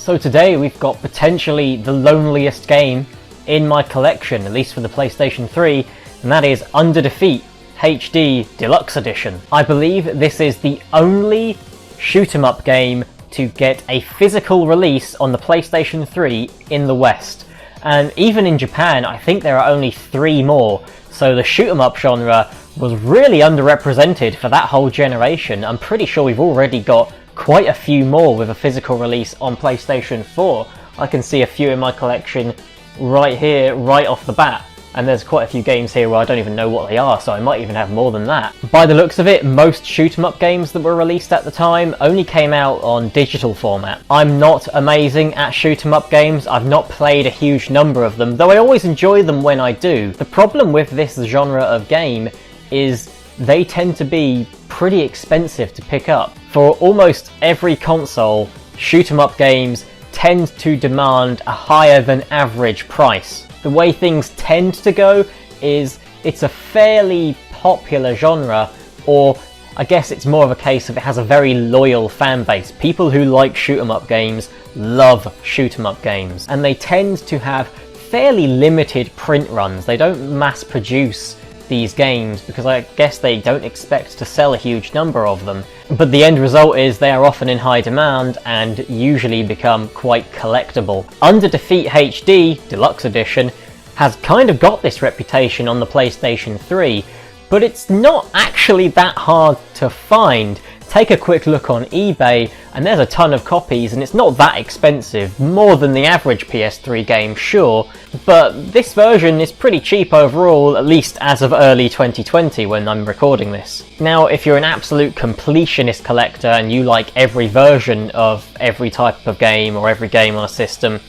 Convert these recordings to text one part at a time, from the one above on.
So today we've got potentially the loneliest game in my collection, at least for the PlayStation 3, and that is Under Defeat HD Deluxe Edition. I believe this is the only shoot 'em up game to get a physical release on the PlayStation 3 in the West. And even in Japan, I think there are only 3 more, so the shoot 'em up genre was really underrepresented for that whole generation. I'm pretty sure we've already got quite a few more with a physical release on PlayStation 4. I can see a few in my collection right here, right off the bat. And there's quite a few games here where I don't even know what they are, so I might even have more than that. By the looks of it, most shoot 'em up games that were released at the time only came out on digital format. I'm not amazing at shoot 'em up games. I've not played a huge number of them, though I always enjoy them when I do. The problem with this genre of game is they tend to be pretty expensive to pick up. For almost every console, shoot 'em up games tend to demand a higher than average price. The way things tend to go is it's a fairly popular genre, or I guess it's more of a case of it has a very loyal fan base. People who like shoot 'em up games love shoot 'em up games, and they tend to have fairly limited print runs. They don't mass produce these games because I guess they don't expect to sell a huge number of them, but the end result is they are often in high demand and usually become quite collectible. Under Defeat HD Deluxe Edition has kind of got this reputation on the PlayStation 3, but it's not actually that hard to find. Take a quick look on eBay and there's a ton of copies, and it's not that expensive, more than the average PS3 game, sure, but this version is pretty cheap overall, at least as of early 2020 when I'm recording this. Now, if you're an absolute completionist collector and you like every version of every type of game or every game on a system,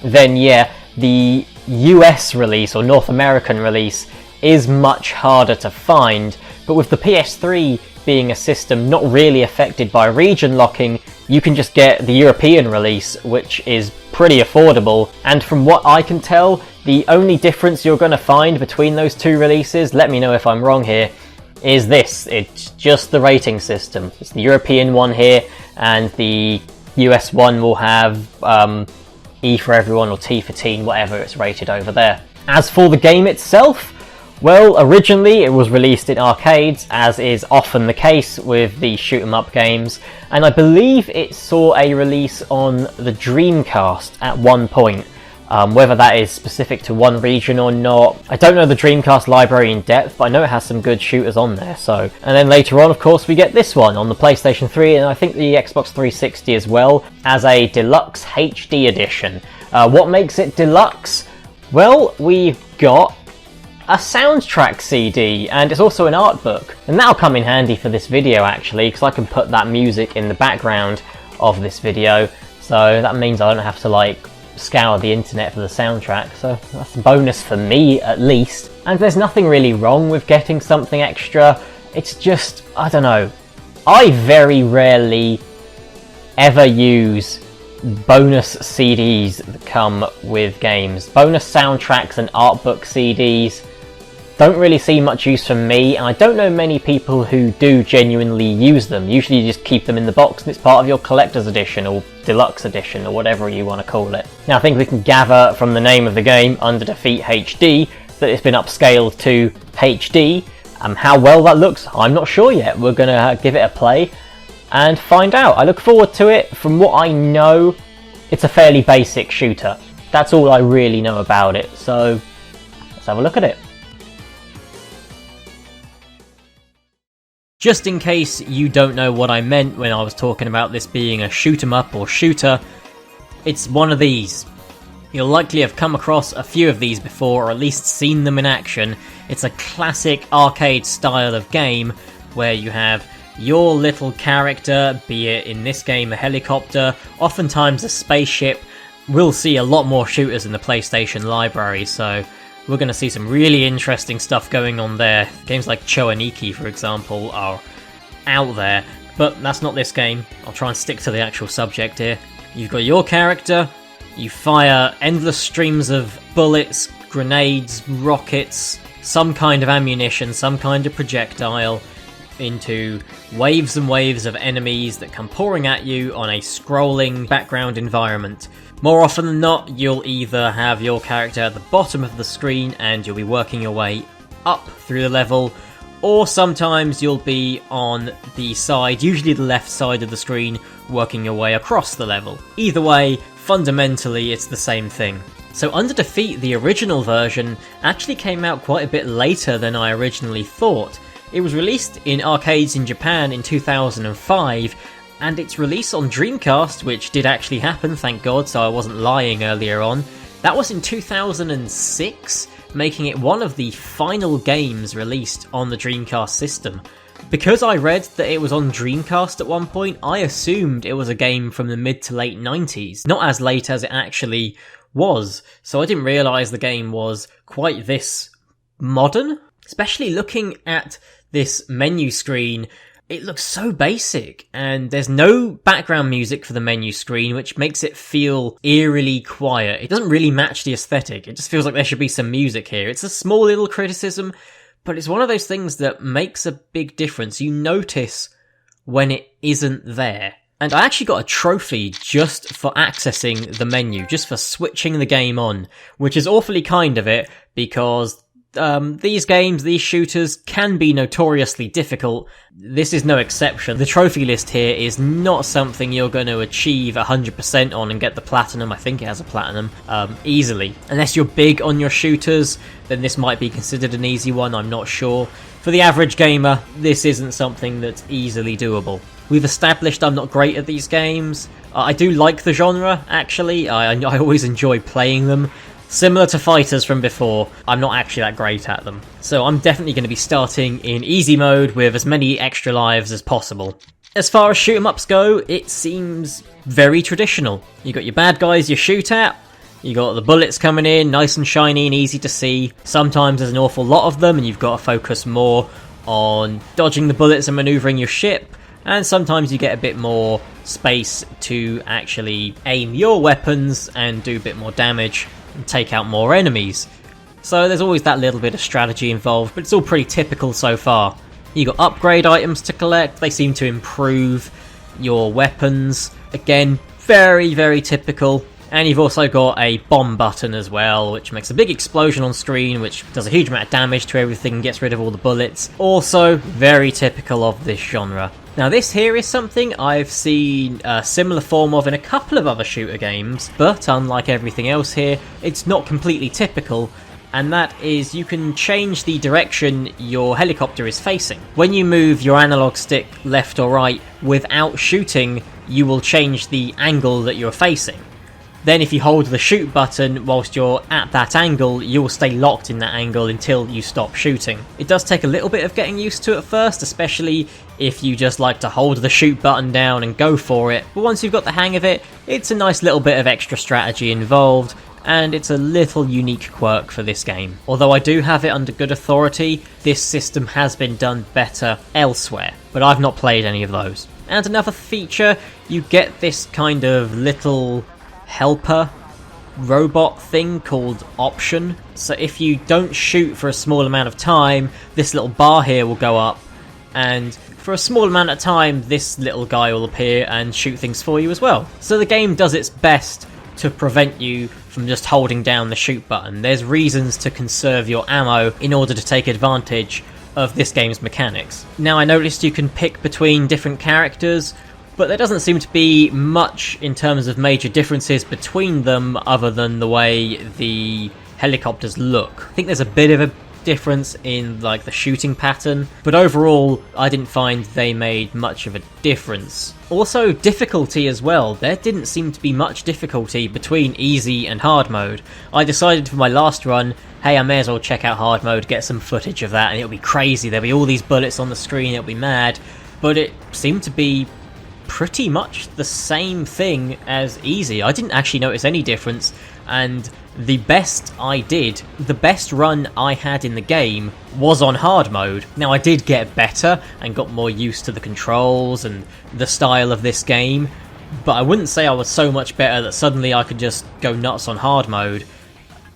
then yeah, the US release or North American release is much harder to find, but with the PS3 being a system not really affected by region locking, you can just get the European release, which is pretty affordable. And from what I can tell, the only difference you're going to find between those two releases, let me know if I'm wrong here, is this. It's just the rating system. It's the European one here, and the US one will have E for everyone or T for teen, whatever it's rated over there. As for the game itself, well, originally it was released in arcades, as is often the case with the shoot 'em up games, and I believe it saw a release on the Dreamcast at one point. Whether that is specific to one region or not, I don't know the Dreamcast library in depth, but I know it has some good shooters on there. So, and then later on, of course, we get this one on the PlayStation 3 and I think the Xbox 360 as well, as a Deluxe HD edition. What makes it deluxe? Well, we've got a soundtrack CD, and it's also an art book, and that'll come in handy for this video actually, because I can put that music in the background of this video, so that means I don't have to like scour the internet for the soundtrack, so that's a bonus for me at least. And there's nothing really wrong with getting something extra, it's just, I don't know, I very rarely ever use bonus CDs that come with games. Bonus soundtracks and art book CDs don't really see much use from me, and I don't know many people who do genuinely use them. Usually you just keep them in the box and it's part of your collector's edition or deluxe edition or whatever you want to call it. Now I think we can gather from the name of the game, Under Defeat HD, that it's been upscaled to HD. How well that looks, I'm not sure yet. We're going to give it a play and find out. I look forward to it. From what I know, it's a fairly basic shooter. That's all I really know about it, so let's have a look at it. Just in case you don't know what I meant when I was talking about this being a shoot 'em up or shooter, it's one of these. You'll likely have come across a few of these before, or at least seen them in action. It's a classic arcade style of game where you have your little character, be it in this game a helicopter, oftentimes a spaceship. We'll see a lot more shooters in the PlayStation library, so we're going to see some really interesting stuff going on there. Games like Choaniki, for example, are out there, but that's not this game. I'll try and stick to the actual subject here. You've got your character, you fire endless streams of bullets, grenades, rockets, some kind of ammunition, some kind of projectile. into waves and waves of enemies that come pouring at you on a scrolling background environment. More often than not, you'll either have your character at the bottom of the screen and you'll be working your way up through the level, or sometimes you'll be on the side, usually the left side of the screen, working your way across the level. Either way, fundamentally it's the same thing. So Under Defeat, the original version, actually came out quite a bit later than I originally thought. It was released in arcades in Japan in 2005, and its release on Dreamcast, which did actually happen, thank God, so I wasn't lying earlier on, that was in 2006, making it one of the final games released on the Dreamcast system. Because I read that it was on Dreamcast at one point, I assumed it was a game from the mid to late 90s, not as late as it actually was, so I didn't realise the game was quite this modern. Especially looking at this menu screen, it looks so basic, and there's no background music for the menu screen, which makes it feel eerily quiet. It doesn't really match the aesthetic, it just feels like there should be some music here. It's a small little criticism, but it's one of those things that makes a big difference. You notice when it isn't there. And I actually got a trophy just for accessing the menu, just for switching the game on, which is awfully kind of it, because these games, these shooters, can be notoriously difficult. This is no exception. The trophy list here is not something you're going to achieve 100% on and get the platinum, I think it has a platinum, easily. Unless you're big on your shooters, then this might be considered an easy one, I'm not sure. For the average gamer, this isn't something that's easily doable. We've established I'm not great at these games. I do like the genre, actually. I always enjoy playing them. Similar to fighters from before, I'm not actually that great at them. So I'm definitely going to be starting in easy mode with as many extra lives as possible. As far as shoot 'em ups go, it seems very traditional. You got your bad guys you shoot at, you got the bullets coming in, nice and shiny and easy to see. Sometimes there's an awful lot of them and you've got to focus more on dodging the bullets and manoeuvring your ship. And sometimes you get a bit more space to actually aim your weapons and do a bit more damage and take out more enemies. So there's always that little bit of strategy involved, but it's all pretty typical so far. You got upgrade items to collect, they seem to improve your weapons. Again, very, very typical. And you've also got a bomb button as well, which makes a big explosion on screen, which does a huge amount of damage to everything and gets rid of all the bullets. Also, very typical of this genre. Now this here is something I've seen a similar form of in a couple of other shooter games, but unlike everything else here, it's not completely typical, and that is you can change the direction your helicopter is facing. When you move your analog stick left or right without shooting, you will change the angle that you're facing. Then if you hold the shoot button whilst you're at that angle, you will stay locked in that angle until you stop shooting. It does take a little bit of getting used to at first, especially if you just like to hold the shoot button down and go for it, but once you've got the hang of it, it's a nice little bit of extra strategy involved, and it's a little unique quirk for this game. Although I do have it under good authority, this system has been done better elsewhere, but I've not played any of those. And another feature, you get this kind of little helper robot thing called option. So if you don't shoot for a small amount of time, this little bar here will go up, and for a small amount of time this little guy will appear and shoot things for you as well. So the game does its best to prevent you from just holding down the shoot button. There's reasons to conserve your ammo in order to take advantage of this game's mechanics. Now I noticed you can pick between different characters, but there doesn't seem to be much in terms of major differences between them other than the way the helicopters look. I think there's a bit of a difference in like the shooting pattern, but overall I didn't find they made much of a difference. Also difficulty as well, there didn't seem to be much difficulty between easy and hard mode. I decided for my last run, hey, I may as well check out hard mode, get some footage of that, and it'll be crazy, there'll be all these bullets on the screen, it'll be mad, but it seemed to be pretty much the same thing as easy. I didn't actually notice any difference, and the best run I had in the game was on hard mode. Now I did get better and got more used to the controls and the style of this game, but I wouldn't say I was so much better that suddenly I could just go nuts on hard mode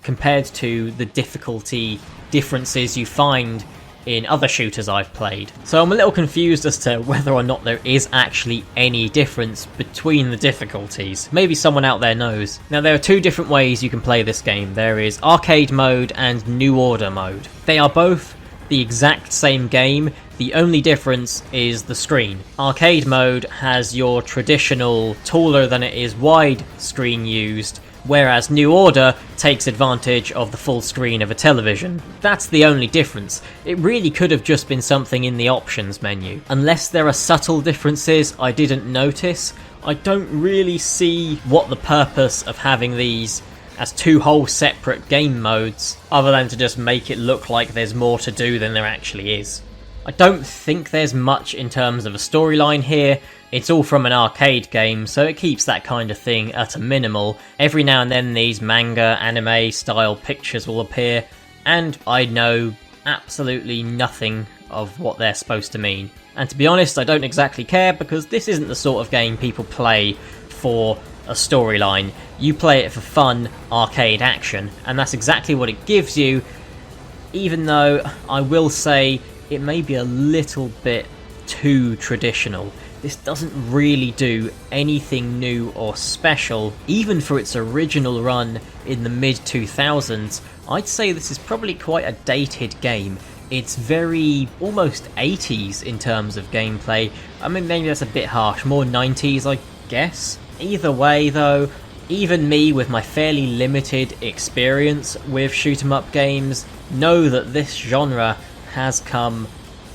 compared to the difficulty differences you find in other shooters I've played. So I'm a little confused as to whether or not there is actually any difference between the difficulties. Maybe someone out there knows. Now there are two different ways you can play this game. There is arcade mode and New Order mode. They are both the exact same game, the only difference is the screen. Arcade mode has your traditional taller than it is wide screen used, whereas New Order takes advantage of the full screen of a television. That's the only difference. It really could have just been something in the options menu. Unless there are subtle differences I didn't notice, I don't really see what the purpose of having these as two whole separate game modes, other than to just make it look like there's more to do than there actually is. I don't think there's much in terms of a storyline here. It's all from an arcade game, so it keeps that kind of thing at a minimal. Every now and then these manga, anime style pictures will appear, and I know absolutely nothing of what they're supposed to mean. And to be honest, I don't exactly care, because this isn't the sort of game people play for a storyline. You play it for fun, arcade action, and that's exactly what it gives you, even though I will say it may be a little bit too traditional. This doesn't really do anything new or special. Even for its original run in the mid-2000s, I'd say this is probably quite a dated game. It's very almost 80s in terms of gameplay. I mean, maybe that's a bit harsh, more 90s I guess. Either way though, even me with my fairly limited experience with shoot-'em-up games know that this genre has come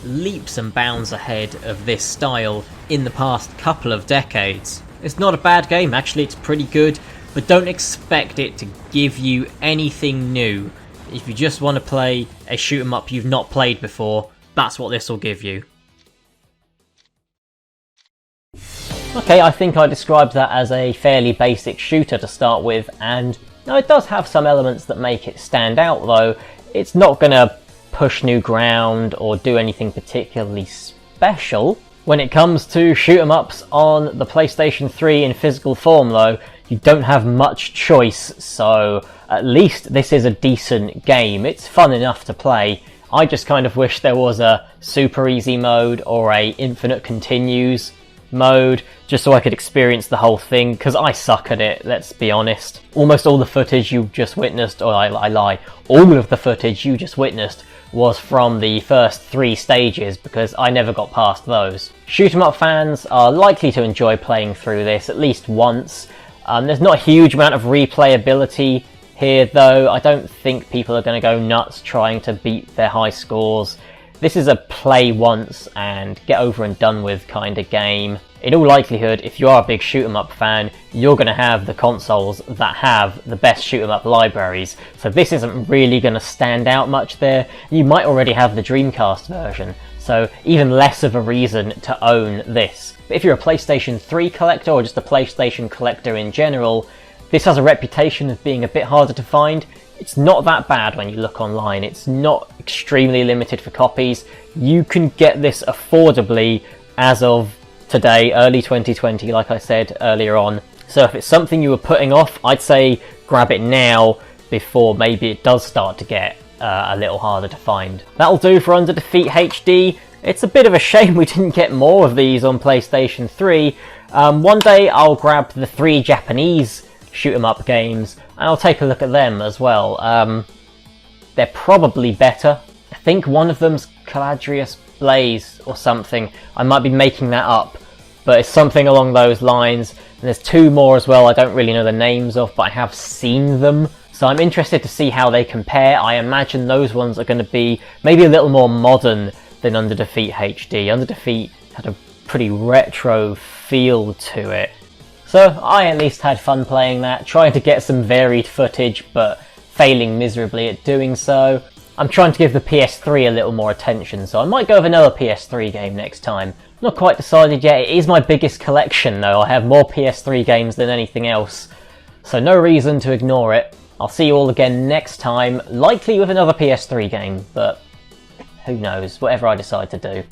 leaps and bounds ahead of this style in the past couple of decades. It's not a bad game, actually it's pretty good, but don't expect it to give you anything new. If you just want to play a shoot 'em up you've not played before, that's what this will give you. Okay, I think I described that as a fairly basic shooter to start with, and now it does have some elements that make it stand out though. It's not going to push new ground or do anything particularly special. When it comes to shoot 'em ups on the PlayStation 3 in physical form though, you don't have much choice, so at least this is a decent game. It's fun enough to play. I just kind of wish there was a super easy mode or a infinite continues mode, just so I could experience the whole thing, because I suck at it, let's be honest. Almost all the footage you just witnessed, or I lie, all of the footage you just witnessed was from the first 3 stages, because I never got past those. Shoot 'em up fans are likely to enjoy playing through this at least once. There's not a huge amount of replayability here though. I don't think people are going to go nuts trying to beat their high scores. This is a play once and get over and done with kind of game. In all likelihood, if you are a big shoot 'em up fan, you're going to have the consoles that have the best shoot 'em up libraries, so this isn't really going to stand out much there. You might already have the Dreamcast version, so even less of a reason to own this. But if you're a PlayStation 3 collector or just a PlayStation collector in general, this has a reputation of being a bit harder to find. It's not that bad when you look online, it's not extremely limited for copies. You can get this affordably as of today, early 2020, like I said earlier on. So if it's something you were putting off, I'd say grab it now before maybe it does start to get a little harder to find. That'll do for Under Defeat HD. It's a bit of a shame we didn't get more of these on PlayStation 3. One day I'll grab the 3 Japanese shoot 'em up games and I'll take a look at them as well. They're probably better. I think one of them's Caladrius Blaze or something. I might be making that up, but it's something along those lines. And there's 2 more as well I don't really know the names of, but I have seen them. So I'm interested to see how they compare. I imagine those ones are going to be maybe a little more modern than Under Defeat HD. Under Defeat had a pretty retro feel to it. So I at least had fun playing that, trying to get some varied footage, but failing miserably at doing so. I'm trying to give the PS3 a little more attention, so I might go with another PS3 game next time. Not quite decided yet. It is my biggest collection though. I have more PS3 games than anything else, so no reason to ignore it. I'll see you all again next time, likely with another PS3 game, but who knows, whatever I decide to do.